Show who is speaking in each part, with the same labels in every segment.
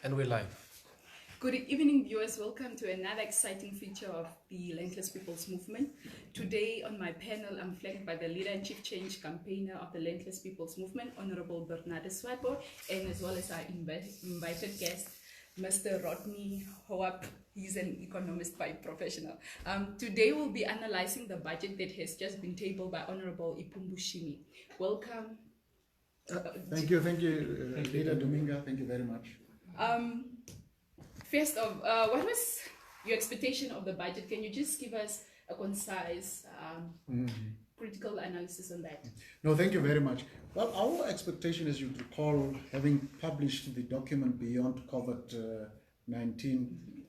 Speaker 1: And we're live.
Speaker 2: Good evening, viewers. Welcome to another exciting feature of the Landless People's Movement. Today on my panel, I'm flanked by the leader and chief change campaigner of the Landless People's Movement, Honorable Bernadus Swartbooi, and as well as our invited guest, Mr. Rodney Hoaeb. He's an economist by professional. Today we'll be analyzing the budget that has just been tabled by Honorable Ipumbushimi. Welcome.
Speaker 3: Thank you, Leader Dominga. Thank you very much.
Speaker 2: First of, what was your expectation of the budget? Can you just give us a concise critical analysis on that?
Speaker 3: No, thank you very much. Well, our expectation, as you recall, having published the document Beyond COVID-19,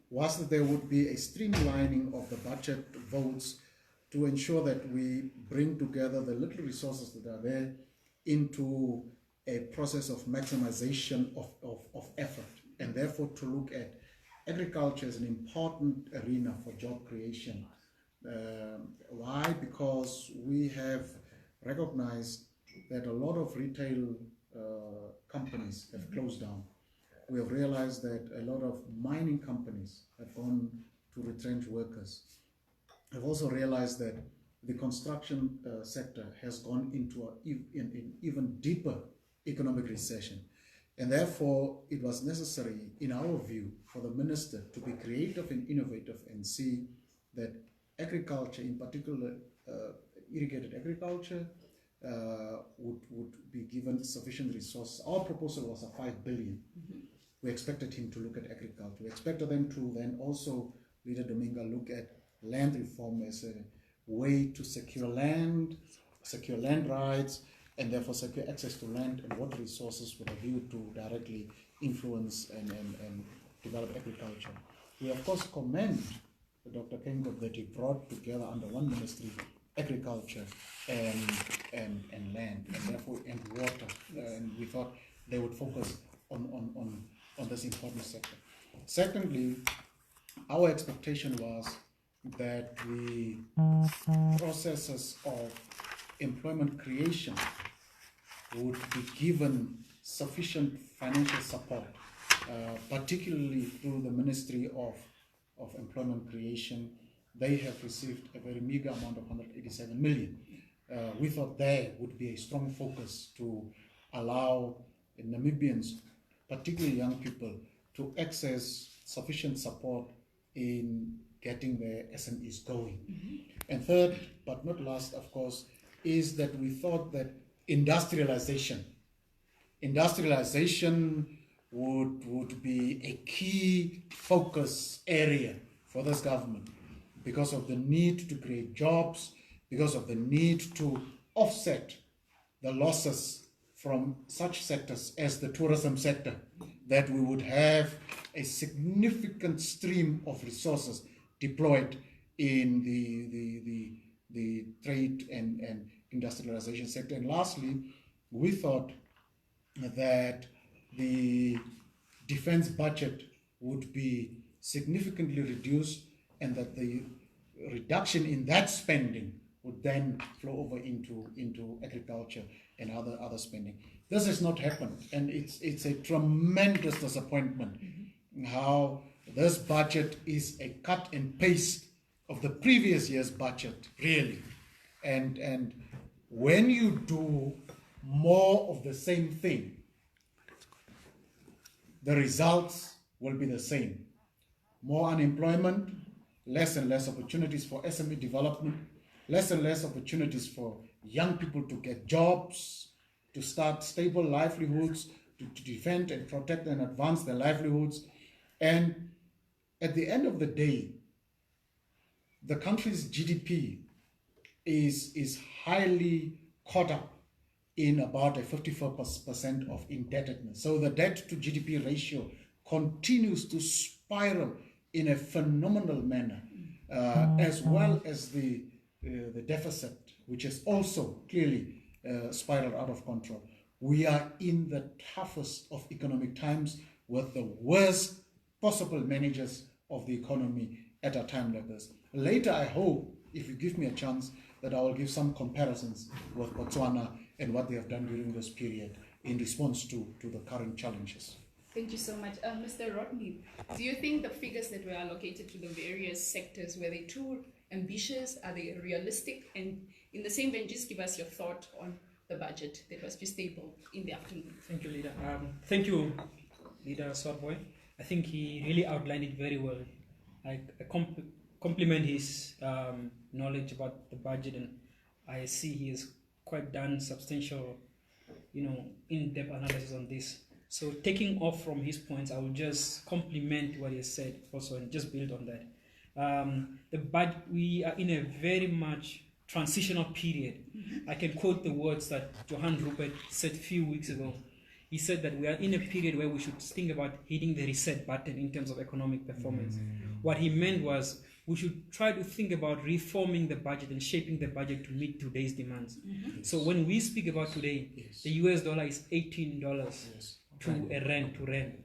Speaker 3: was that there would be a streamlining of the budget votes to ensure that we bring together the little resources that are there into a process of maximization of effort, and therefore to look at agriculture as an important arena for job creation. Why? Because we have recognized that a lot of retail companies have closed down. We have realized that a lot of mining companies have gone to retrench workers. I've also realized that the construction sector has gone into an even deeper economic recession. And therefore, it was necessary, in our view, for the minister to be creative and innovative and see that agriculture, in particular irrigated agriculture, would be given sufficient resources. Our proposal was a 5 billion. We expected him to look at agriculture. We expected them to then also, Leader Dominga, look at land reform as a way to secure land rights, and therefore secure access to land and water resources with a view to directly influence and develop agriculture. We of course commend Dr. Kengo that he brought together under one ministry agriculture and land, and therefore and water. And we thought they would focus on this important sector. Secondly, our expectation was that the processes of employment creation would be given sufficient financial support, particularly through the Ministry of Employment Creation. They have received a very meager amount of 187 million. We thought there would be a strong focus to allow Namibians, particularly young people, to access sufficient support in getting their SMEs going. And third, but not last, of course, is that we thought that industrialization would be a key focus area for this government because of the need to create jobs, because of the need to offset the losses from such sectors as the tourism sector, that we would have a significant stream of resources deployed in the trade and industrialization sector. And lastly, we thought that the defense budget would be significantly reduced, and that the reduction in that spending would then flow over into agriculture and other spending. This has not happened, and it's a tremendous disappointment how this budget is a cut and paste of the previous year's budget, really. And when you do more of the same thing, the results will be the same. More unemployment, less and less opportunities for SME development, less and less opportunities for young people to get jobs, to start stable livelihoods, to defend and protect and advance their livelihoods. And at the end of the day, the country's GDP is highly caught up in about a 54% of indebtedness. So the debt to GDP ratio continues to spiral in a phenomenal manner, as well as the deficit, which is also clearly spiraled out of control. We are in the toughest of economic times with the worst possible managers of the economy at a time like this. Later, I hope, if you give me a chance, that I will give some comparisons with Botswana and what they have done during this period in response to the current challenges.
Speaker 2: Thank you so much. Mr. Rodney, do you think the figures that were allocated to the various sectors, were they too ambitious? Are they realistic? And in the same vein, just give us your thought on the budget that was just tabled in the afternoon.
Speaker 1: Thank you, Leader. Thank you, Leader Swartbooi. I think he really outlined it very well. I compliment his knowledge about the budget, and I see he has quite done substantial, in-depth analysis on this. So taking off from his points, I will just compliment what he has said also and just build on that. We are in a very much transitional period. I can quote the words that Johan Rupert said a few weeks ago. He said that we are in a period where we should think about hitting the reset button in terms of economic performance. What he meant was we should try to think about reforming the budget and shaping the budget to meet today's demands. So when we speak about today, the US dollar is $18 to a rand to rand,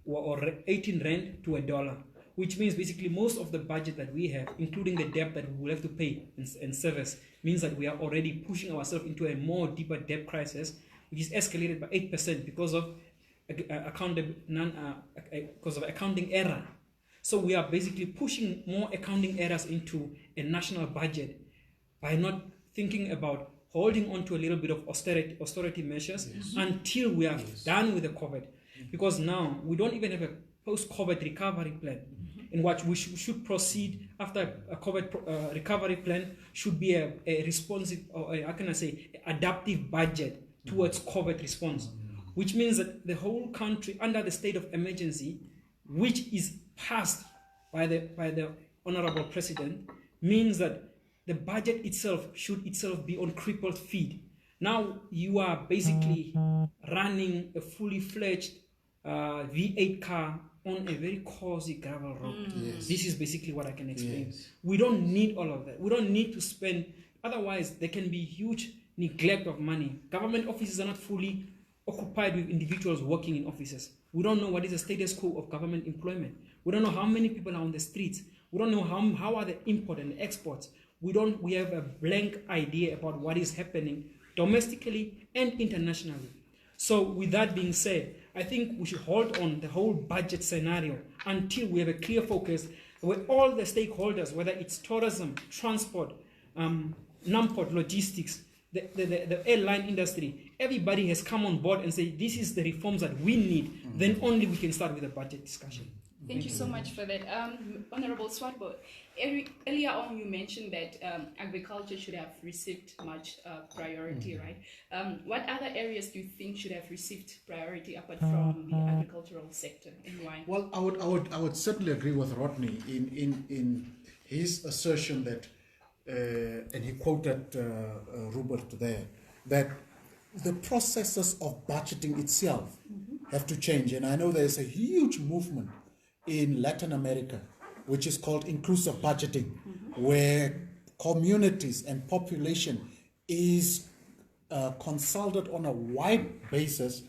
Speaker 1: or 18 rand to a dollar, which means basically most of the budget that we have, including the debt that we will have to pay and service, means that we are already pushing ourselves into a more deeper debt crisis, which is escalated by 8% because of accounting error. So we are basically pushing more accounting errors into a national budget by not thinking about holding on to a little bit of austerity measures until we are done with the COVID. Because now we don't even have a post-COVID recovery plan in which we should proceed after a COVID recovery plan should be a responsive, or adaptive budget towards COVID response, which means that the whole country under the state of emergency, which is passed by the Honorable President, means that the budget itself should itself be on crippled feet. Now you are basically running a fully fledged V8 car on a very cozy gravel road. This is basically what I can explain. We don't need all of that. We don't need to spend, otherwise there can be huge neglect of money. Government offices are not fully occupied with individuals working in offices. We don't know what is the status quo of government employment. We don't know how many people are on the streets. We don't know how are the import and exports. We have a blank idea about what is happening domestically and internationally. So with that being said, I think we should hold on the whole budget scenario until we have a clear focus where all the stakeholders, whether it's tourism, transport, non-port logistics, the airline industry, everybody has come on board and said this is the reforms that we need. Then only we can start with the budget discussion.
Speaker 2: Thank you so much for that. Honorable Swartbooi, earlier on you mentioned that agriculture should have received much priority, right? What other areas do you think should have received priority apart from the agricultural sector, and why?
Speaker 3: Well, I would certainly agree with Rodney in his assertion that, and he quoted Rupert there, that the processes of budgeting itself have to change. And I know there's a huge movement in Latin America, which is called inclusive budgeting, where communities and population is consulted on a wide basis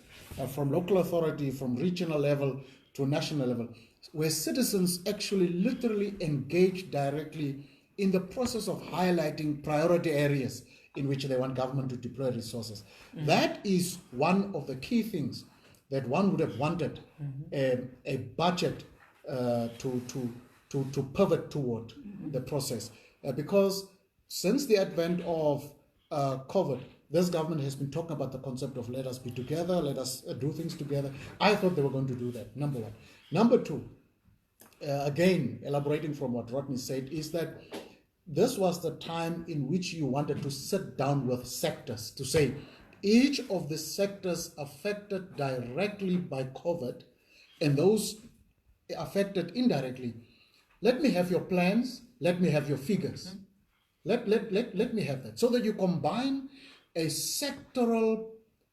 Speaker 3: from local authority, from regional level to national level, where citizens actually literally engage directly in the process of highlighting priority areas in which they want government to deploy resources. That is one of the key things that one would have wanted a budget to pivot toward the process. Because since the advent of COVID, this government has been talking about the concept of let us be together, let us do things together. I thought they were going to do that, number one. Number two, again, elaborating from what Rodney said, is that this was the time in which you wanted to sit down with sectors to say, each of the sectors affected directly by COVID and those affected indirectly, let me have your plans, let me have your figures. Let me have that, so that you combine a sectoral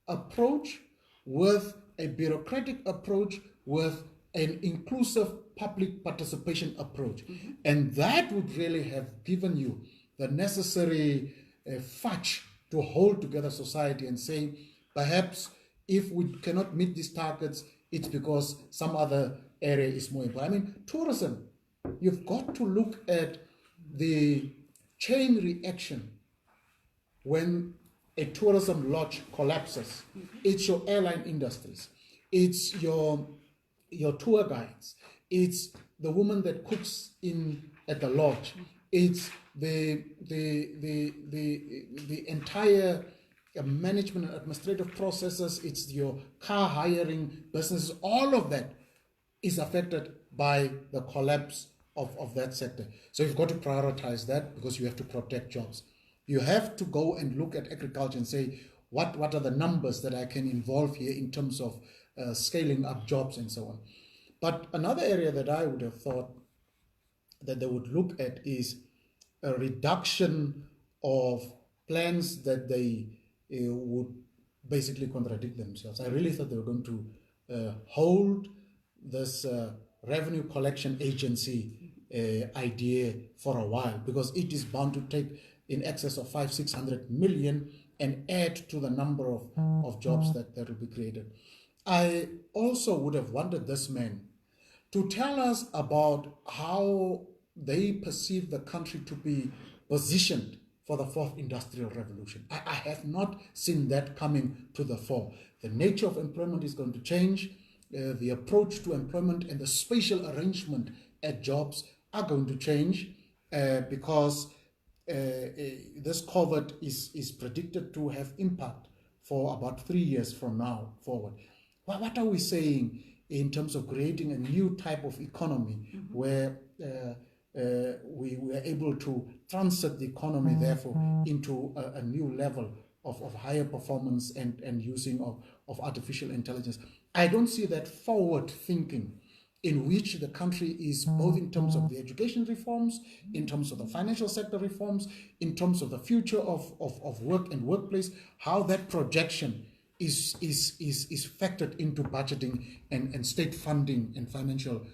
Speaker 3: approach with a bureaucratic approach with an inclusive public participation approach. And that would really have given you the necessary fudge to hold together society and say, perhaps if we cannot meet these targets, it's because some other area is more important. I mean, tourism, you've got to look at the chain reaction when a tourism lodge collapses. It's your airline industries. it's your tour guides, it's the woman that cooks at the lodge, it's the entire management and administrative processes, it's your car hiring businesses. All of that is affected by the collapse of that sector. So you've got to prioritize that, because you have to protect jobs. You have to go and look at agriculture and say, what are the numbers that I can involve here in terms of scaling up jobs and so on. But another area that I would have thought that they would look at is a reduction of plans that they would basically contradict themselves. I really thought they were going to hold this revenue collection agency idea for a while, because it is bound to take in excess of 500-600 million and add to the number of jobs that will be created. I also would have wanted this man to tell us about how they perceive the country to be positioned for the fourth industrial revolution. I have not seen that coming to the fore. The nature of employment is going to change. The approach to employment and the spatial arrangement at jobs are going to change because this COVID is predicted to have impact for about 3 years from now forward. Well, what are we saying in terms of creating a new type of economy where we are able to transit the economy, therefore, into a new level of higher performance and using of artificial intelligence? I don't see that forward thinking in which the country is, both in terms of the education reforms, in terms of the financial sector reforms, in terms of the future of work and workplace, how that projection is factored into budgeting and state funding and financial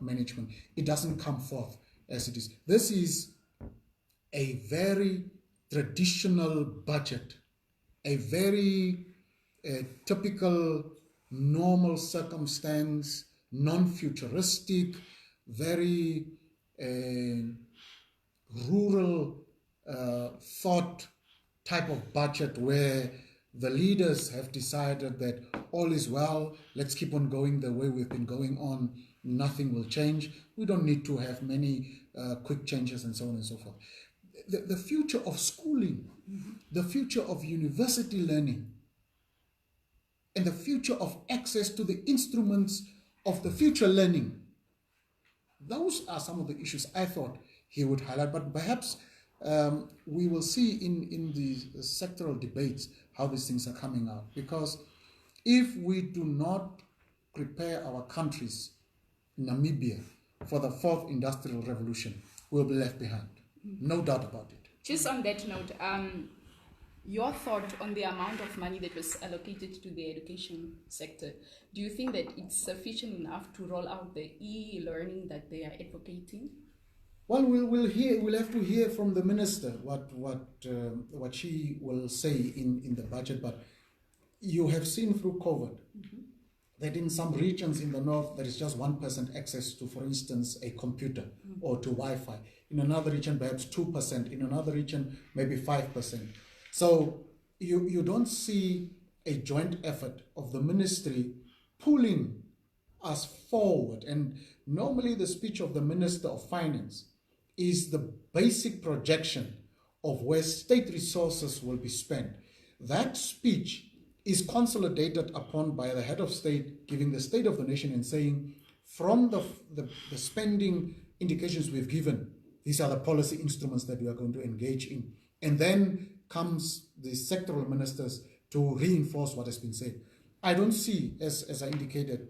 Speaker 3: management. It doesn't come forth as it is. This is a very traditional budget, a very typical, normal circumstance, non-futuristic, very rural thought type of budget, where the leaders have decided that all is well, let's keep on going the way we've been going on, nothing will change, we don't need to have many quick changes and so on and so forth. The future of schooling, the future of university learning, and the future of access to the instruments of the future learning, those are some of the issues I thought he would highlight. But perhaps we will see in the sectoral debates how these things are coming out. Because if we do not prepare our countries, Namibia, for the fourth industrial revolution, we'll be left behind. No doubt about it.
Speaker 2: Just on that note, your thought on the amount of money that was allocated to the education sector. Do you think that it's sufficient enough to roll out the e-learning that they are advocating?
Speaker 3: Well, we'll have to hear from the minister what she will say in the budget. But you have seen through COVID that in some regions in the north there is just 1% access to, for instance, a computer or to Wi-Fi. In another region, perhaps 2%. In another region, maybe 5%. So you don't see a joint effort of the ministry pulling us forward. And normally the speech of the Minister of Finance is the basic projection of where state resources will be spent. That speech is consolidated upon by the head of state giving the state of the nation and saying, from the spending indications we've given, these are the policy instruments that we are going to engage in. And then comes the sectoral ministers to reinforce what has been said. I don't see, as I indicated,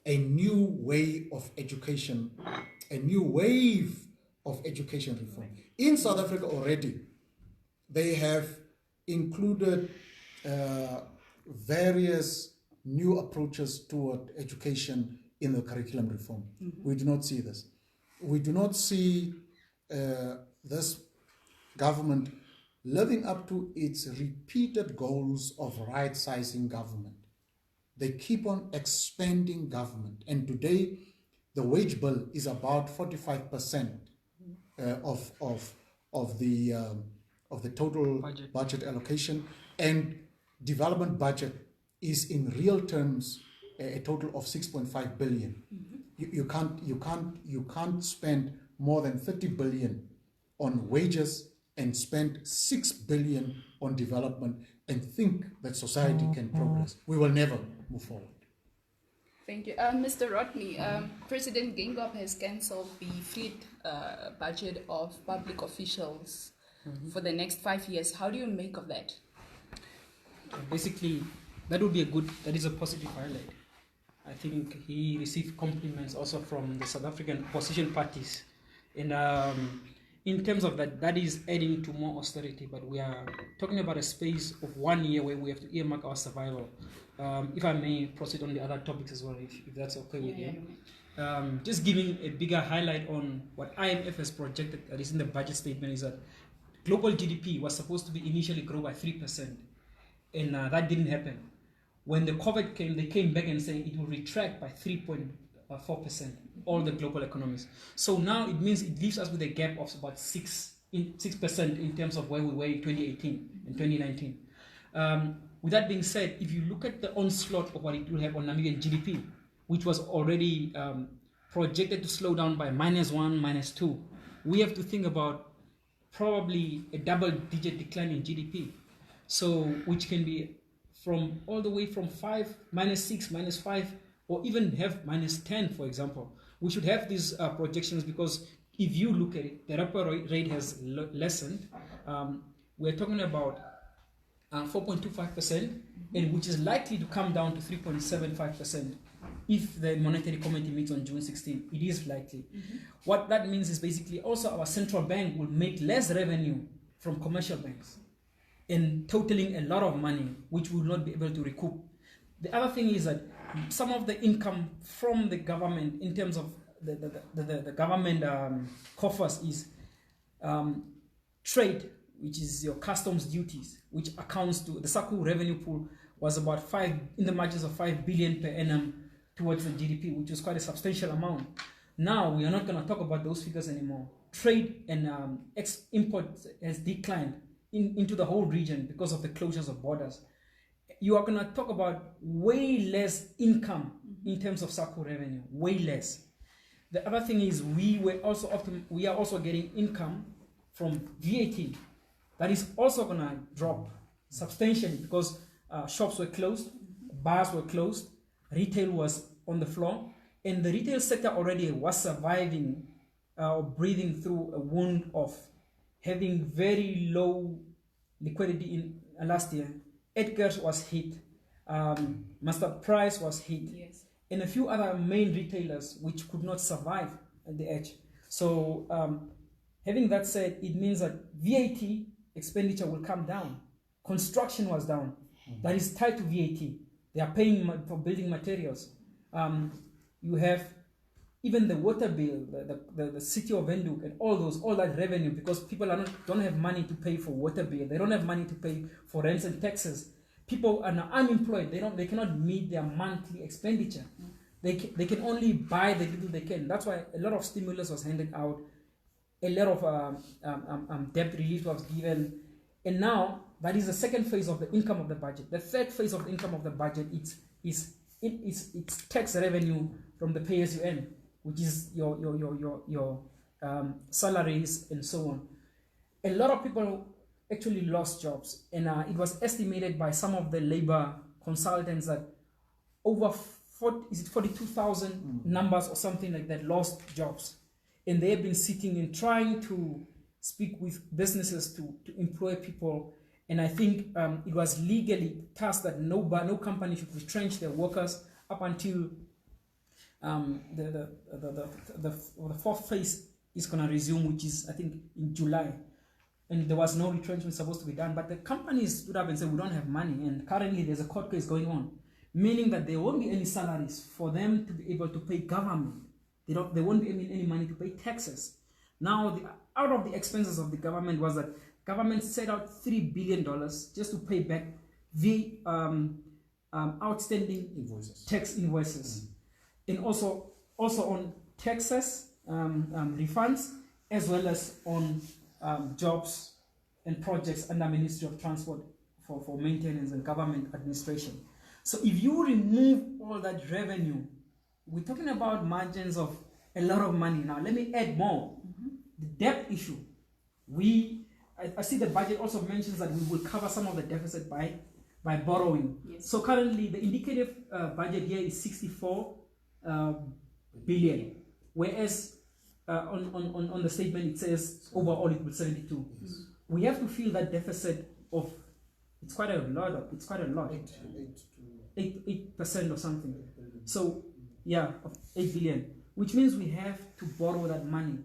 Speaker 3: a new way of education, a new wave of education reform. In South Africa already, they have included various new approaches toward education in the curriculum reform. We do not see this. We do not see this government living up to its repeated goals of right-sizing government. They keep on expanding government. And today, the wage bill is about 45% of the total budget allocation, and development budget is in real terms a total of 6.5 billion. You can't spend more than 30 billion on wages and spend 6 billion on development and think that society can progress. We will never move forward.
Speaker 2: Thank you. Mr. Rodney, President Geingob has cancelled the fleet budget of public officials for the next 5 years. How do you make of that?
Speaker 1: Basically, that is a positive highlight. I think he received compliments also from the South African opposition parties. And in terms of that, that is adding to more austerity, but we are talking about a space of 1 year where we have to earmark our survival. If I may proceed on the other topics as well, if that's okay with you. Just giving a bigger highlight on what IMF has projected, that is in the budget statement, is that global GDP was supposed to be initially grow by 3%, and that didn't happen. When the COVID came, they came back and said it will retract by 3.4%, all the global economies. So now it means it leaves us with a gap of about 6% in terms of where we were in 2018 and 2019. With that being said, if you look at the onslaught of what it will have on Namibian GDP, which was already projected to slow down by -1, -2, we have to think about probably a double-digit decline in GDP. So, which can be from all the way from 5, -6, -5, or even have -10, for example. We should have these projections because if you look at it, the repo rate has lessened. We're talking about 4.25%, and which is likely to come down to 3.75% if the Monetary Committee meets on June 16. It is likely. What that means is basically also our central bank will make less revenue from commercial banks, and totaling a lot of money, which we will not be able to recoup. The other thing is that some of the income from the government, in terms of the government coffers, is trade, which is your customs duties, which accounts to the SACU revenue pool was about in the margins of 5 billion per annum towards the GDP, which is quite a substantial amount. Now we are not going to talk about those figures anymore. Trade and import has declined into the whole region because of the closures of borders. You are going to talk about way less income in terms of SACU revenue, way less. The other thing is we are also getting income from VAT. That is also going to drop substantially because shops were closed, bars were closed, retail was on the floor, and the retail sector already was surviving or breathing through a wound of having very low liquidity in last year. Edgar's was hit, Master Price was hit, yes, and a few other main retailers which could not survive at the edge. So having that said, it means that VAT expenditure will come down. Construction was down. That is tied to VAT. They are paying for building materials. You have even the water bill, the city of Windhoek, and all that revenue, because people don't have money to pay for water bill. They don't have money to pay for rents and taxes. People are now unemployed. They cannot meet their monthly expenditure. They can only buy the little they can. That's why a lot of stimulus was handed out. A lot of debt relief was given. And now that is the second phase of the income of the budget. The third phase of the income of the budget is tax revenue from the pay-as-you-earn, which is your salaries and so on. A lot of people actually lost jobs, and it was estimated by some of the labor consultants that over 42,000 numbers or something like that lost jobs, and they have been sitting and trying to speak with businesses to employ people. And I think it was legally tasked that no company should retrench their workers up until the fourth phase is going to resume, which is I think in July. And there was no retrenchment supposed to be done, but the companies stood up and said we don't have money, and currently there's a court case going on, meaning that there won't be any salaries for them to be able to pay government. There won't be any money to pay taxes. Now, out of the expenses of the government was that government set out $3 billion just to pay back the outstanding tax invoices, and also on taxes, refunds, as well as on jobs and projects under Ministry of Transport for maintenance and government administration. So if you remove all that revenue, we're talking about margins of a lot of money. Now, let me add more. The debt issue. I see the budget also mentions that we will cover some of the deficit by borrowing.
Speaker 2: Yes.
Speaker 1: So currently, the indicative budget here is 64 billion, whereas on the statement it says overall it will be 72.
Speaker 3: Yes.
Speaker 1: We have to feel that deficit of it's quite a lot. 8% or something. So yeah, of 8 billion, which means we have to borrow that money,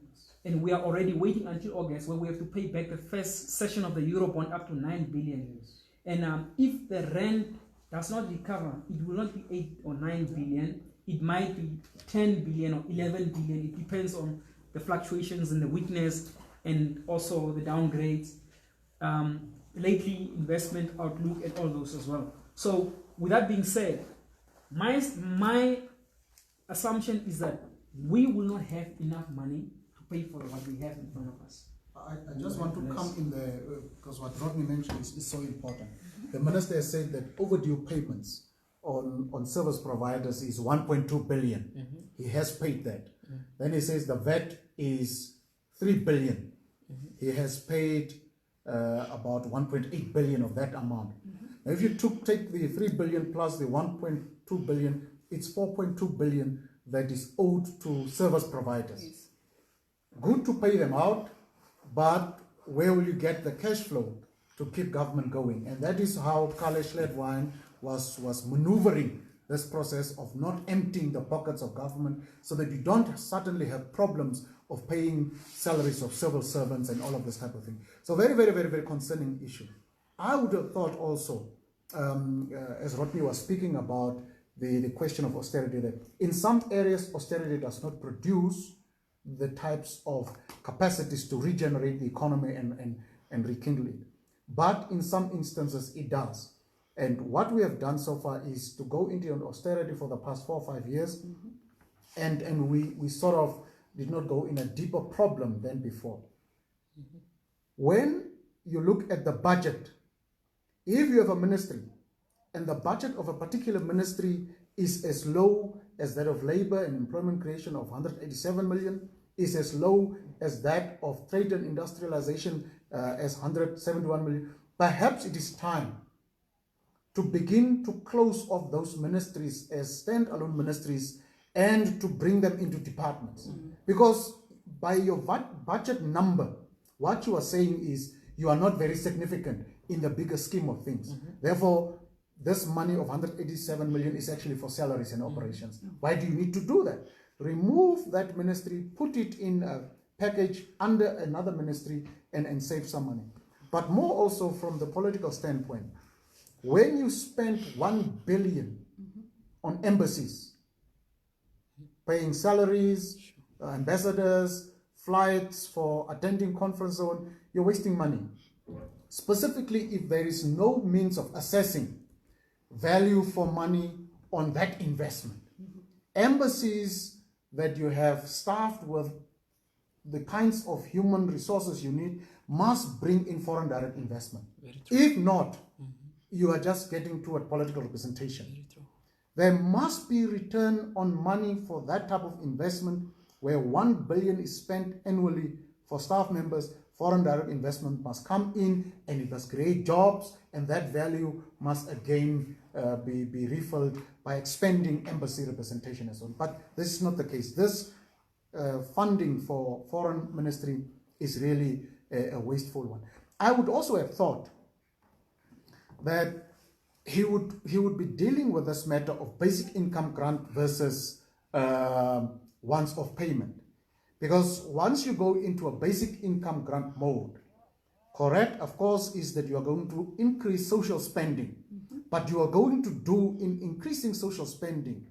Speaker 1: and we are already waiting until August when we have to pay back the first session of the Eurobond up to 9 billion.
Speaker 3: Yes.
Speaker 1: And if the rand does not recover, it will not be 8 or 9 billion. It might be 10 billion or 11 billion. It depends on the fluctuations and the weakness and also the downgrades, lately investment outlook and all those as well. So with that being said, my assumption is that we will not have enough money to pay for what we have in front of us.
Speaker 3: I just want to come in there because what Rodney mentioned is so important. The minister has said that overdue payments on service providers is 1.2 billion. He has paid that. Then he says the VAT is 3 billion. He has paid about 1.8 billion of that amount. Now if you take the 3 billion plus the 1.2 billion, it's 4.2 billion that is owed to service providers.
Speaker 2: Yes.
Speaker 3: Good to pay them out, but where will you get the cash flow to keep government going? And that is how Kale Schledwine was maneuvering this process of not emptying the pockets of government so that you don't suddenly have problems of paying salaries of civil servants and all of this type of thing. So very, very, very, very concerning issue. I would have thought also, as Rodney was speaking about the question of austerity, that in some areas austerity does not produce the types of capacities to regenerate the economy and rekindle it. But in some instances it does. And what we have done so far is to go into an austerity for the past 4 or 5 years, and we sort of did not go in a deeper problem than before. When you look at the budget, if you have a ministry and the budget of a particular ministry is as low as that of labor and employment creation of 187 million, is as low as that of trade and industrialization as 171 million, perhaps it is time to begin to close off those ministries as standalone ministries and to bring them into departments. Because by your budget number, what you are saying is you are not very significant in the bigger scheme of things. Therefore, this money of 187 million is actually for salaries and operations. Why do you need to do that? Remove that ministry, put it in a package under another ministry and save some money. But more also from the political standpoint, when you spend 1 billion on embassies, paying salaries, ambassadors, flights for attending conference zone, you're wasting money. Specifically, if there is no means of assessing value for money on that investment. Embassies that you have staffed with the kinds of human resources you need must bring in foreign direct investment. If not, you are just getting toward political representation. There must be return on money for that type of investment where 1 billion is spent annually for staff members. Foreign direct investment must come in and it must create jobs, and that value must again be refilled by expanding embassy representation and so on. But this is not the case. This funding for foreign ministry is really a wasteful one. I would also have thought that he would be dealing with this matter of basic income grant versus once-off payment. Because once you go into a basic income grant mode, correct, of course, is that you are going to increase social spending. But you are going to do in increasing social spending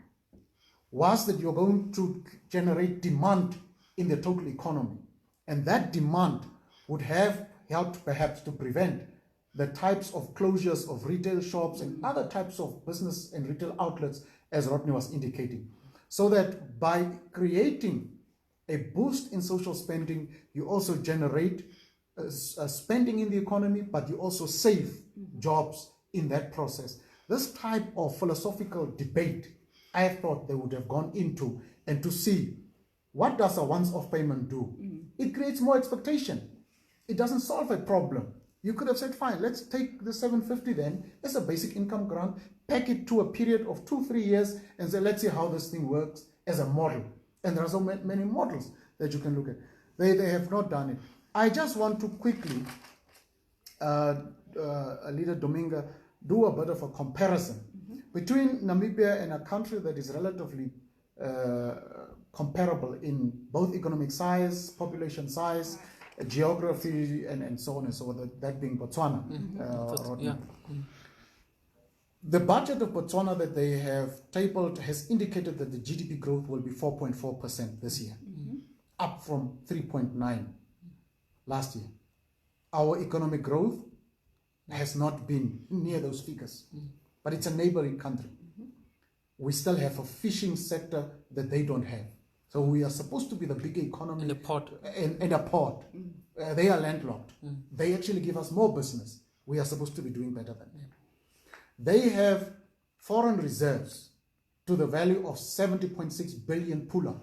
Speaker 3: was that you're going to generate demand in the total economy. And that demand would have helped perhaps to prevent the types of closures of retail shops and other types of business and retail outlets, as Rodney was indicating. So that by creating a boost in social spending, you also generate spending in the economy, but you also save jobs in that process. This type of philosophical debate, I thought they would have gone into, and to see what does a once-off payment do? It creates more expectation. It doesn't solve a problem. You could have said, fine, let's take the 750 then as a basic income grant, pack it to a period of 2-3 years, and say, let's see how this thing works as a model. And there are so many models that you can look at. They have not done it. I just want to quickly, Leader Dominga, do a bit of a comparison between Namibia and a country that is relatively comparable in both economic size, population size, geography, and so on and so on, that being Botswana. Rodney. The budget of Botswana that they have tabled has indicated that the GDP growth will be 4.4% this year, up from 3.9% last year. Our economic growth has not been near those figures, but it's a neighboring country. We still have a fishing sector that they don't have. So we are supposed to be the big economy.
Speaker 1: In a port.
Speaker 3: In a port. They are landlocked. They actually give us more business. We are supposed to be doing better than them. They have foreign reserves to the value of 70.6 billion pula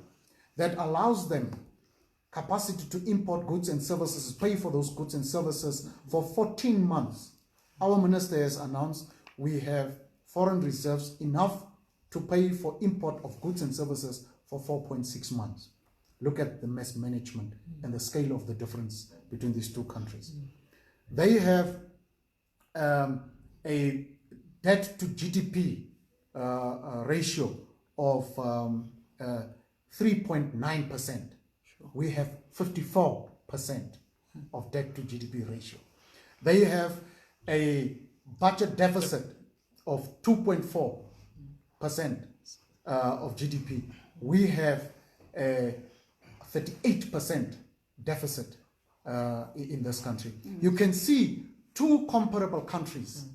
Speaker 3: that allows them capacity to import goods and services, pay for those goods and services for 14 months. Our minister has announced we have foreign reserves enough to pay for import of goods and services for 4.6 months. Look at the mass management and the scale of the difference between these two countries. They have a debt to GDP ratio of 3.9%. We have 54% of debt to GDP ratio. They have a budget deficit of 2.4% of GDP. We have a 38% deficit in this country. You can see two comparable countries,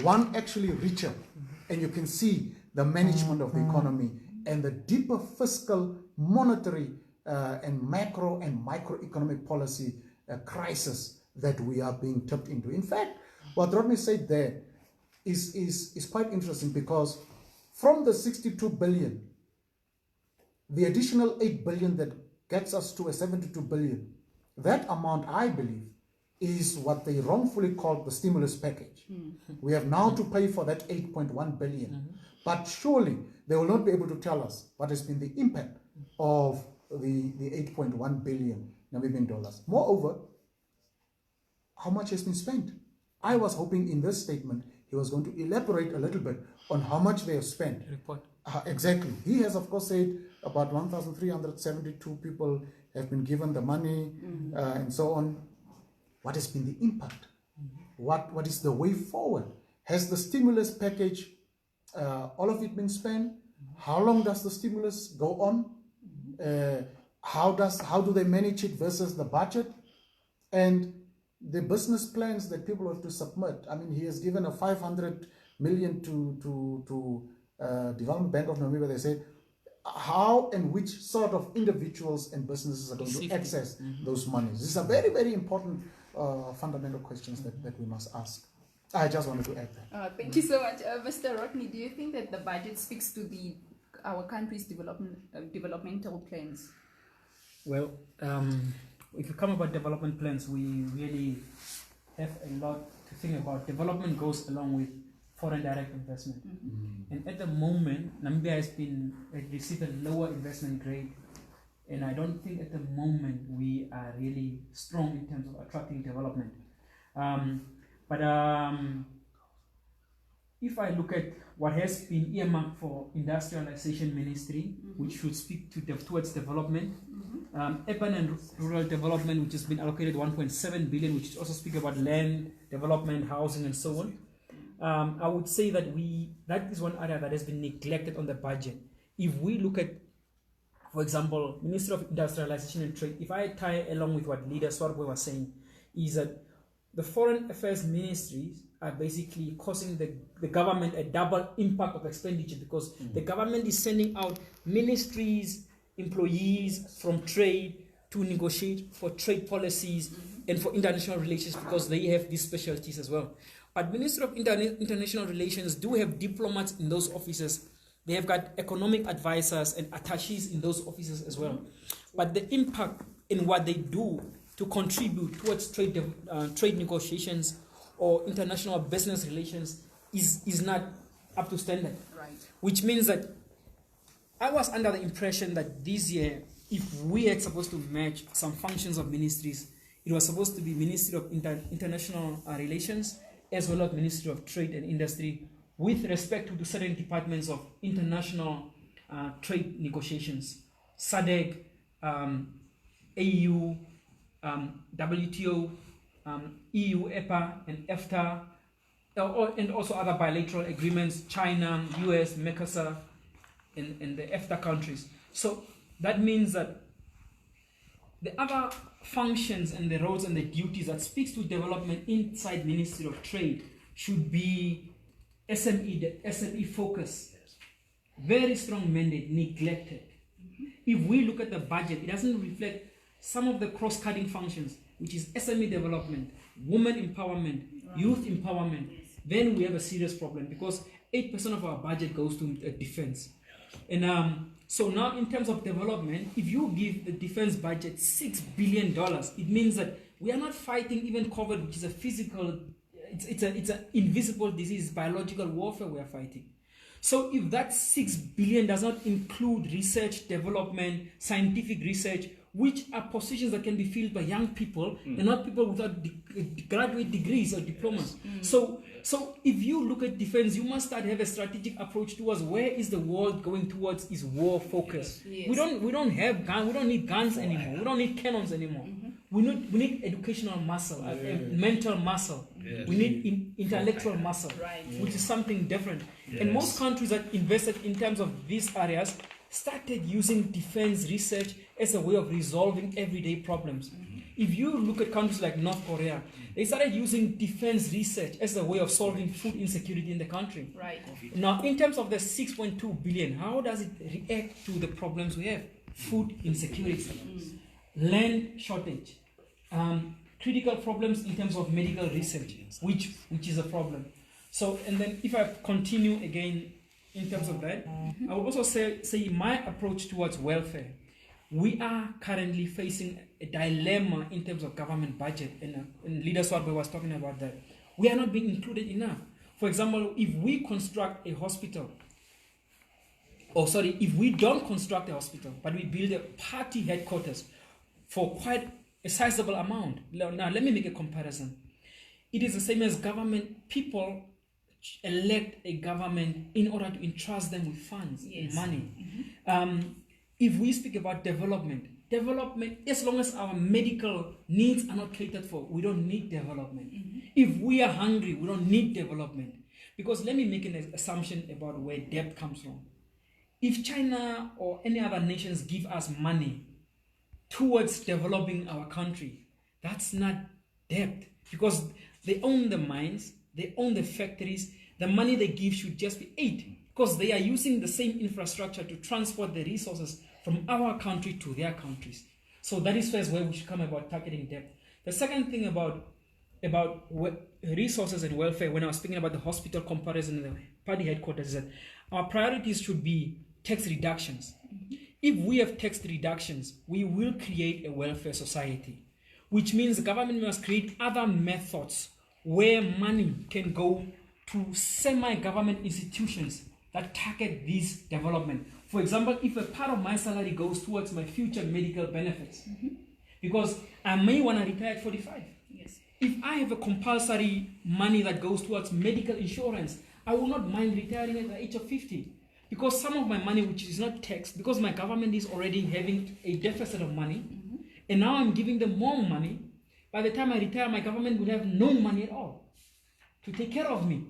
Speaker 3: one actually richer, and you can see the management of the economy and the deeper fiscal, monetary, and macro and microeconomic policy crisis that we are being tipped into. In fact, what Rodney said there is quite interesting, because from the 62 billion, the additional 8 billion that gets us to a 72 billion, that amount, I believe, is what they wrongfully called the stimulus package. We have now to pay for that 8.1 billion. But surely they will not be able to tell us what has been the impact of the 8.1 billion Namibian dollars. Moreover, how much has been spent? I was hoping in this statement he was going to elaborate a little bit on how much they have spent.
Speaker 1: Report.
Speaker 3: Exactly. He has, of course, said about 1,372 people have been given the money and so on. What has been the impact? What is the way forward? Has the stimulus package, all of it been spent? How long does the stimulus go on? How do they manage it versus the budget? And the business plans that people have to submit. I mean, he has given a 500 million to Development Bank of Namibia. They say how and which sort of individuals and businesses are going to access those monies. These are very, very important fundamental questions that we must ask. I just wanted to add that.
Speaker 2: Thank you so much. Mr. Rodney, do you think that the budget speaks to our country's developmental plans?
Speaker 1: Well, if you come about development plans, we really have a lot to think about. Development goes along with foreign direct investment. And at the moment, Namibia has received a lower investment grade. And I don't think at the moment we are really strong in terms of attracting development. But if I look at what has been earmarked for industrialization ministry, which should speak towards development, urban and rural development, which has been allocated 1.7 billion, which also speak about land development, housing, and so on. I would say that that is one area that has been neglected on the budget. If we look at, for example, Ministry of Industrialization and Trade, if I tie along with what Leader Swartbooi was saying, is that the foreign affairs ministries are basically causing the government a double impact of expenditure, because the government is sending out ministries, employees from trade to negotiate for trade policies and for international relations, because they have these specialties as well. But Ministry of International Relations do have diplomats in those offices. They have got economic advisors and attaches in those offices as well. But the impact in what they do to contribute towards trade negotiations or international business relations is not up to standard.
Speaker 2: Right.
Speaker 1: Which means that I was under the impression that this year, if we had supposed to match some functions of ministries, it was supposed to be Ministry of International Relations as well as Ministry of Trade and Industry with respect to certain departments of international trade negotiations, SADC, AU, WTO, EU, EPA, and EFTA, and also other bilateral agreements, China, US, Mercosur, and the EFTA countries. So that means that the other functions and the roles and the duties that speaks to development inside Ministry of Trade should be SME, the SME focus, very strong mandate, neglected. If we look at the budget, it doesn't reflect some of the cross-cutting functions, which is SME development, women empowerment, youth empowerment. Then we have a serious problem because 8% of our budget goes to defense. And so now in terms of development, if you give the defense budget $6 billion, it means that we are not fighting even COVID, which is a physical, it's an invisible disease, biological warfare we are fighting. So if that $6 billion does not include research, development, scientific research, which are positions that can be filled by young people and not people without graduate degrees or diplomas. So if you look at defense, you must start have a strategic approach towards where is the world going towards is war focus. Yes. We don't have guns, we don't need guns anymore, we don't need cannons anymore. We need educational muscle, mental muscle. Yes. We need intellectual muscle, which is something different. Yes. And most countries that invested in terms of these areas started using defense research as a way of resolving everyday problems. If you look at countries like North Korea, they started using defense research as a way of solving food insecurity in the country. Right. Now, in terms of the 6.2 billion, how does it react to the problems we have? Food insecurity, land shortage, critical problems in terms of medical research, which is a problem. So, and then if I continue again in terms of that, I would also say my approach towards welfare. We are currently facing a dilemma in terms of government budget, and Leader Swartbooi was talking about that. We are not being included enough. For example, if we construct a hospital, if we don't construct a hospital, but we build a party headquarters for quite a sizable amount. Now, let me make a comparison. It is the same as government. People elect a government in order to entrust them with funds, money. If we speak about development, as long as our medical needs are not catered for, we don't need development. If we are hungry, we don't need development. Because let me make an assumption about where debt comes from. If China or any other nations give us money towards developing our country, that's not debt. Because they own the mines, they own the factories, the money they give should just be aid. Because they are using the same infrastructure to transport the resources from our country to their countries. So that is first where we should come about targeting debt. The second thing about resources and welfare, when I was speaking about the hospital comparison and the party headquarters, is that our priorities should be tax reductions. If we have tax reductions, we will create a welfare society, which means the government must create other methods where money can go to semi-government institutions that target this development. For example, if a part of my salary goes towards my future medical benefits, because I may want to retire at 45. Yes. If I have a compulsory money that goes towards medical insurance, I will not mind retiring at the age of 50. Because some of my money, which is not taxed, because my government is already having a deficit of money, and now I'm giving them more money, by the time I retire, my government will have no money at all to take care of me.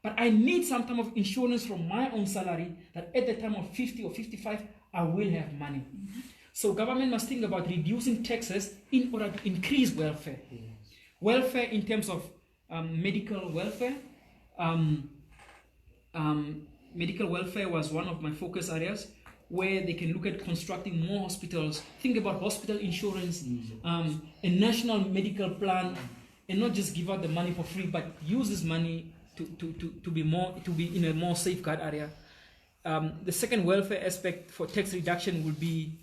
Speaker 1: But I need some type of insurance from my own salary that at the time of 50 or 55, I will have money. So government must think about reducing taxes in order to increase welfare. Welfare in terms of medical welfare. Medical welfare was one of my focus areas where they can look at constructing more hospitals, think about hospital insurance, a national medical plan, and not just give out the money for free, but use this money to be in a more safeguard area. The second welfare aspect for tax reduction would be,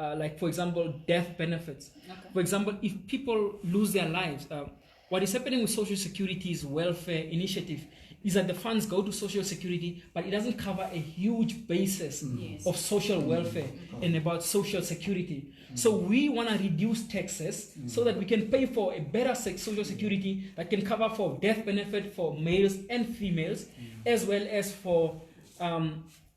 Speaker 1: like for example, death benefits.
Speaker 2: Okay.
Speaker 1: For example, if people lose their lives, what is happening with Social Security's welfare initiative is that the funds go to Social Security, but it doesn't cover a huge basis
Speaker 2: Yes.
Speaker 1: of social welfare and about Social Security. So we want to reduce taxes so that we can pay for a better Social Security that can cover for death benefit for males and females, as well as for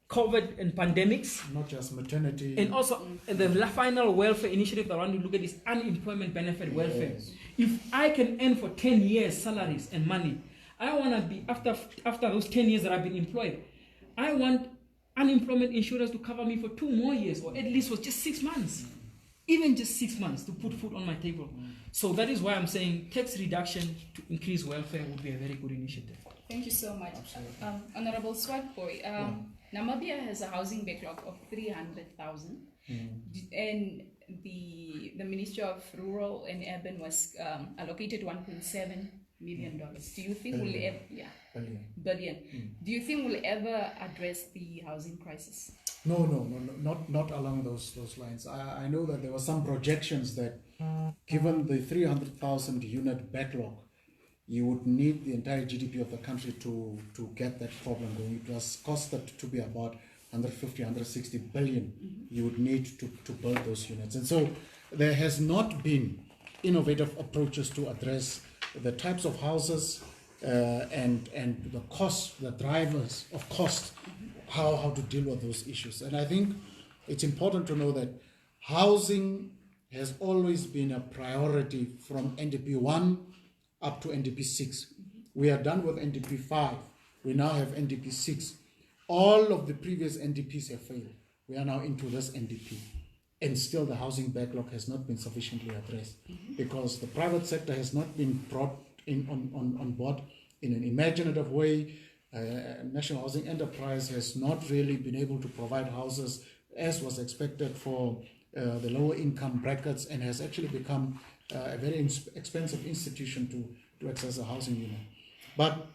Speaker 1: COVID and pandemics.
Speaker 3: Not just maternity.
Speaker 1: And also, the final welfare initiative that I want to look at is unemployment benefit welfare.
Speaker 3: Yes.
Speaker 1: If I can earn for 10 years salaries and money, I want to be, after those 10 years that I've been employed, I want unemployment insurance to cover me for 2 more years, or at least for just 6 months. Even just 6 months to put food on my table. So that is why I'm saying tax reduction to increase welfare would be a very good initiative.
Speaker 2: Thank you so much. Honorable Swartbooi, Namibia has a housing backlog of 300,000, and the Ministry of Rural and Urban was allocated $1.7 million. Do you think we'll ever, billion? Do you think we'll ever address the housing crisis?
Speaker 3: No, not along those lines. I know that there were some projections that, given the 300,000 unit backlog, you would need the entire GDP of the country to get that problem going. It was costed to be about 150, 160 billion you would need to build those units. And so there has not been innovative approaches to address the types of houses and the costs, the drivers of cost, how to deal with those issues. And I think it's important to know that housing has always been a priority from NDP 1 up to NDP 6. We are done with NDP 5. We now have NDP 6. All of the previous NDPs have failed. We are now into this NDP. And still the housing backlog has not been sufficiently addressed because the private sector has not been brought in on board in an imaginative way. National Housing Enterprise has not really been able to provide houses as was expected for the lower income brackets, and has actually become a very expensive institution to access a housing unit. But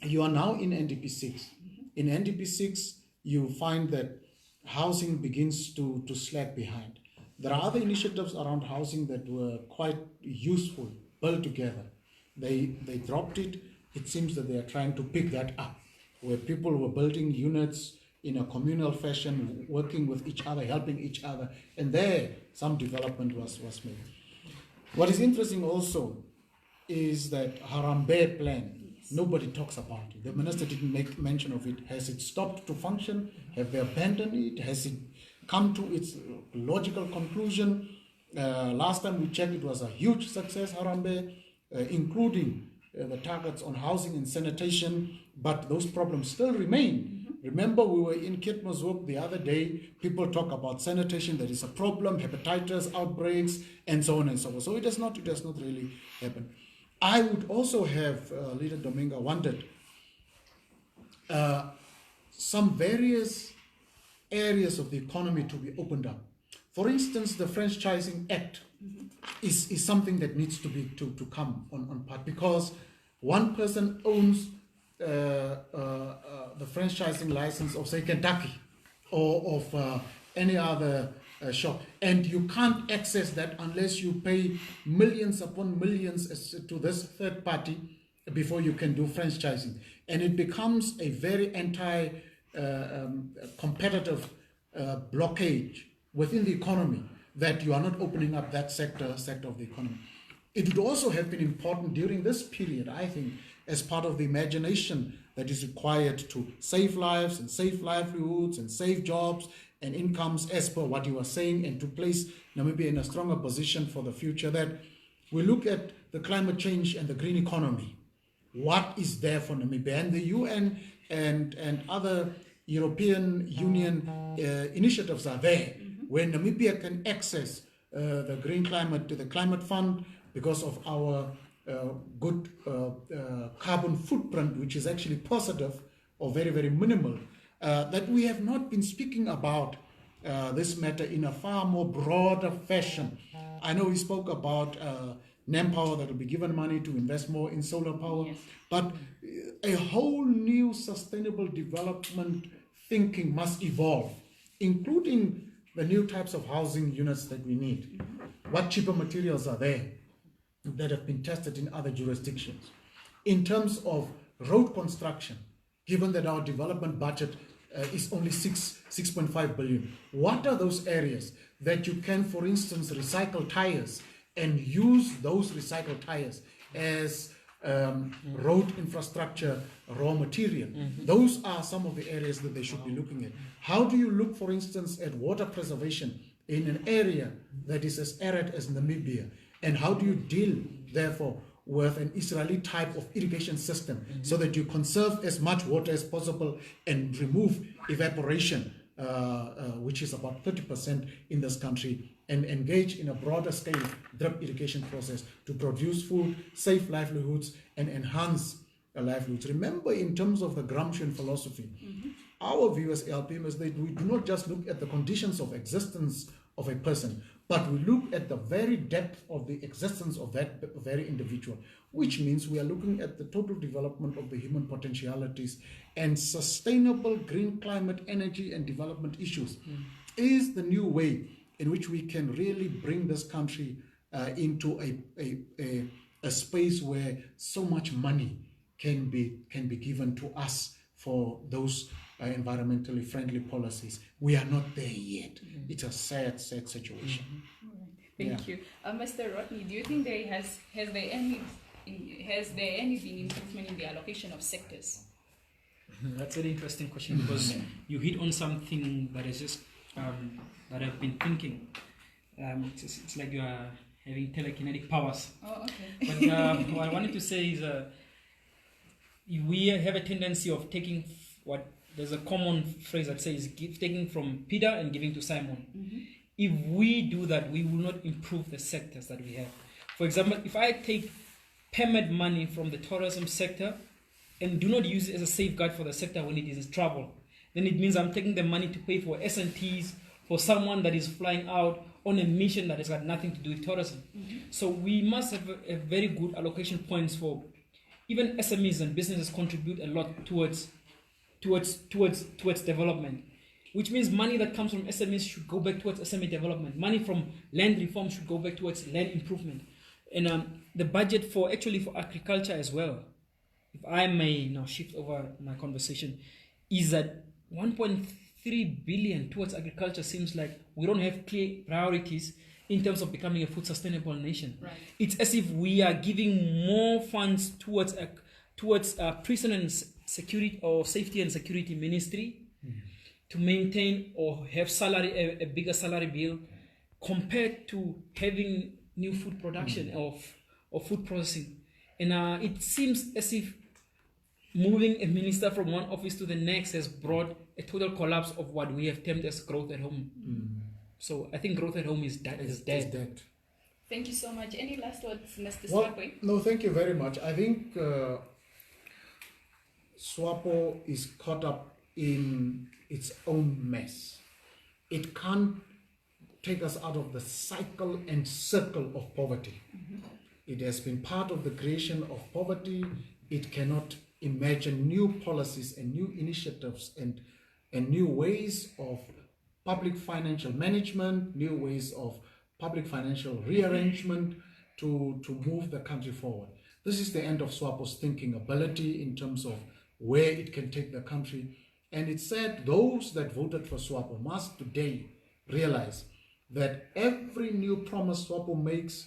Speaker 3: you are now in NDP 6. In NDP 6, you find that housing begins to slack behind. There are other initiatives around housing that were quite useful, built together. They dropped it. It seems that they are trying to pick that up, where people were building units in a communal fashion, working with each other, helping each other, and there some development was made. What is interesting also is that Harambee plan, nobody talks about it. The minister didn't make mention of it. Has it stopped to function? Have they abandoned it? Has it come to its logical conclusion? Last time we checked, it was a huge success, Harambee, including the targets on housing and sanitation, but those problems still remain. Remember, we were in Keetmanshoop the other day. People talk about sanitation. There is a problem, hepatitis outbreaks, and so on and so on. So it does not really happen. I would also have, Leader Dominga, wanted some various areas of the economy to be opened up. For instance, the Franchising Act is something that needs to come on part, because one person owns the franchising license of, say, Kentucky or of any other shop, and you can't access that unless you pay millions upon millions to this third party before you can do franchising, and it becomes a very anti-competitive blockage within the economy that you are not opening up that sector of the economy. It would also have been important during this period, I think, as part of the imagination that is required to save lives and save livelihoods and save jobs and incomes, as per what you were saying, and to place Namibia in a stronger position for the future, that we look at the climate change and the green economy. What is there for Namibia? And the UN and other European Union initiatives are there, where Namibia can access the green climate, to the climate fund, because of our good carbon footprint, which is actually positive or very, very minimal, that we have not been speaking about this matter in a far more broader fashion. I know he spoke about NemPower that will be given money to invest more in solar power,
Speaker 2: Yes.
Speaker 3: but a whole new sustainable development thinking must evolve, including the new types of housing units that we need. What cheaper materials are there that have been tested in other jurisdictions? In terms of road construction, given that our development budget is only 6.5 billion, what are those areas that you can, for instance, recycle tires and use those recycled tires as road infrastructure raw material? Those are some of the areas that they should be looking at. How do you look, for instance, at water preservation in an area that is as arid as Namibia? And how do you deal, therefore, with an Israeli type of irrigation system so that you conserve as much water as possible and remove evaporation, which is about 30% in this country, and engage in a broader scale drip irrigation process to produce food, save livelihoods, and enhance livelihoods? Remember, in terms of the Gramscian philosophy, our view as LPM is that we do not just look at the conditions of existence of a person, but we look at the very depth of the existence of that very individual, which means we are looking at the total development of the human potentialities, and sustainable green climate, energy, and development issues is the new way in which we can really bring this country into a space where so much money can be given to us for those environmentally friendly policies. We are not there yet. It's a sad situation.
Speaker 2: Thank you. Mr. Rodney, do you think has there any been improvement in the allocation of sectors?
Speaker 1: That's an interesting question, because you hit on something that is just that I've been thinking. It's like you are having telekinetic powers.
Speaker 2: Oh, okay.
Speaker 1: But what I wanted to say is we have a tendency of taking there's a common phrase that says taking from Peter and giving to Simon. If we do that, we will not improve the sectors that we have. For example, if I take permit money from the tourism sector and do not use it as a safeguard for the sector when it is in trouble, then it means I'm taking the money to pay for S&Ts for someone that is flying out on a mission that has got nothing to do with tourism. So we must have a very good allocation points for even SMEs, and businesses contribute a lot towards development, which means money that comes from SMEs should go back towards SME development. Money from land reform should go back towards land improvement. And the budget for agriculture as well, if I may now shift over my conversation, is that 1.3 billion towards agriculture. Seems like we don't have clear priorities in terms of becoming a food sustainable nation.
Speaker 2: Right.
Speaker 1: It's as if we are giving more funds towards prison and security or safety and security ministry to maintain or have a bigger salary bill, compared to having new food production of food processing. And it seems as if moving a minister from one office to the next has brought a total collapse of what we have termed as growth at home. So I think growth at home is dead.
Speaker 2: Thank you so much. Any last words, Mr.
Speaker 3: Well,
Speaker 2: Swartbooi?
Speaker 3: no, thank you very much. I think SWAPO is caught up in its own mess. It can't take us out of the cycle and circle of poverty. It has been part of the creation of poverty. It cannot imagine new policies and new initiatives and new ways of public financial management, new ways of public financial rearrangement to move the country forward. This is the end of SWAPO's thinking ability in terms of where it can take the country. And it said those that voted for SWAPO must today realize that every new promise SWAPO makes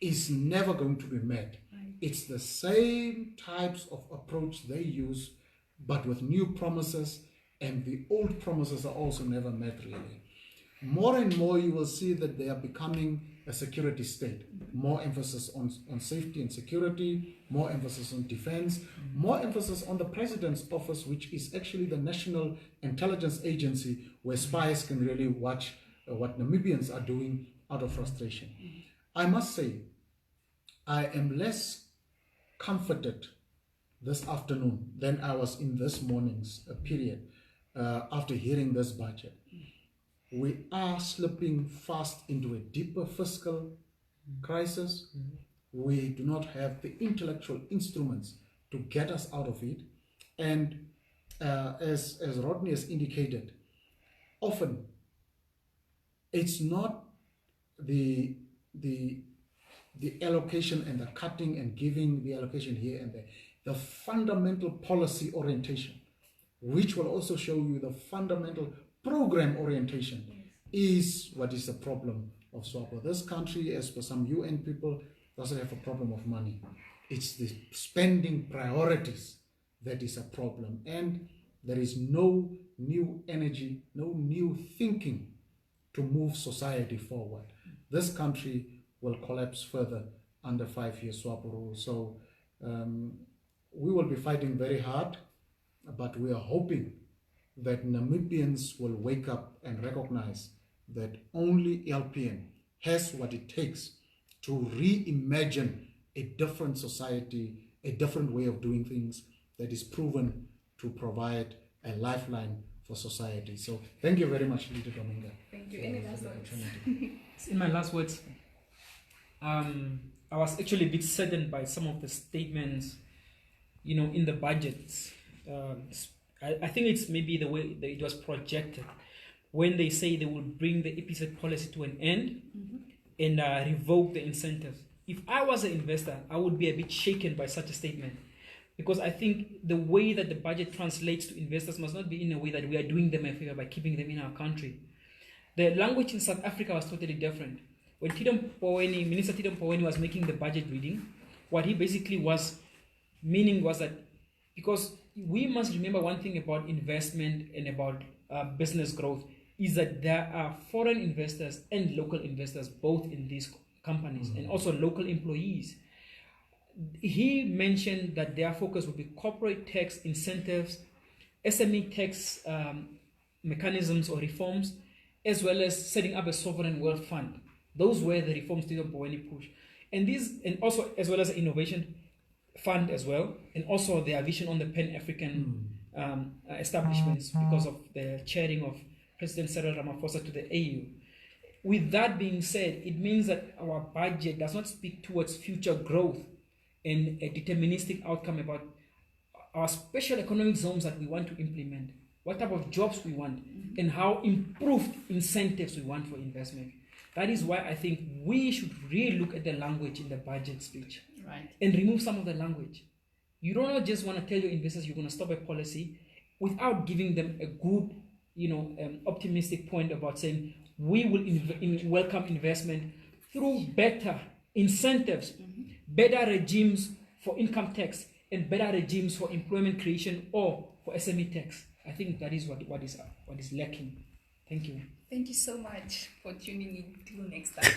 Speaker 3: is never going to be met. It's the same types of approach they use, but with new promises, and the old promises are also never met really. More and more you will see that they are becoming a security state. More emphasis on safety and security, more emphasis on defense, more emphasis on the president's office, which is actually the National Intelligence Agency, where spies can really watch what Namibians are doing out of frustration. I must say, I am less comforted this afternoon than I was in this morning's period after hearing this budget. we are slipping fast into a deeper fiscal crisis. We do not have the intellectual instruments to get us out of it. And as Rodney has indicated, often it's not the allocation and the cutting and giving the allocation here and there. The fundamental policy orientation, which will also show you the fundamental program orientation, is what is the problem of Swartbooi. This country, as per some UN people, doesn't have a problem of money. It's the spending priorities that is a problem. And there is no new energy, no new thinking to move society forward. This country will collapse further under 5 years Swartbooi rule. So we will be fighting very hard, but we are hoping that Namibians will wake up and recognize that only LPM has what it takes to reimagine a different society, a different way of doing things that is proven to provide a lifeline for society. So thank you very much, Leader Dominga.
Speaker 2: Thank you. Any last words?
Speaker 1: In my last words, I was actually a bit saddened by some of the statements, in the budgets. I think it's maybe the way that it was projected when they say they will bring the EPZ policy to an end and revoke the incentives. If I was an investor, I would be a bit shaken by such a statement, because I think the way that the budget translates to investors must not be in a way that we are doing them a favor by keeping them in our country. The language in South Africa was totally different. When Minister Tidom Mboweni was making the budget reading, what he basically was meaning was that, because we must remember one thing about investment and about business growth, is that there are foreign investors and local investors both in these companies, and also local employees. He mentioned that their focus would be corporate tax incentives, SME tax mechanisms or reforms, as well as setting up a sovereign wealth fund. Those were the reforms Tidom Mboweni pushed. And also as well as an innovation fund as well, and also their vision on the Pan-African establishments because of the chairing of President Cyril Ramaphosa to the AU. With that being said, it means that our budget does not speak towards future growth and a deterministic outcome about our special economic zones that we want to implement, what type of jobs we want, and how improved incentives we want for investment. That is why I think we should really look at the language in the budget speech,
Speaker 2: right,
Speaker 1: and remove some of the language. You don't just want to tell your investors you're going to stop a policy without giving them a good, optimistic point about saying we will welcome investment through better incentives, better regimes for income tax, and better regimes for employment creation or for SME tax. I think that is what is lacking. Thank you.
Speaker 2: Thank you so much for tuning in. Till next time.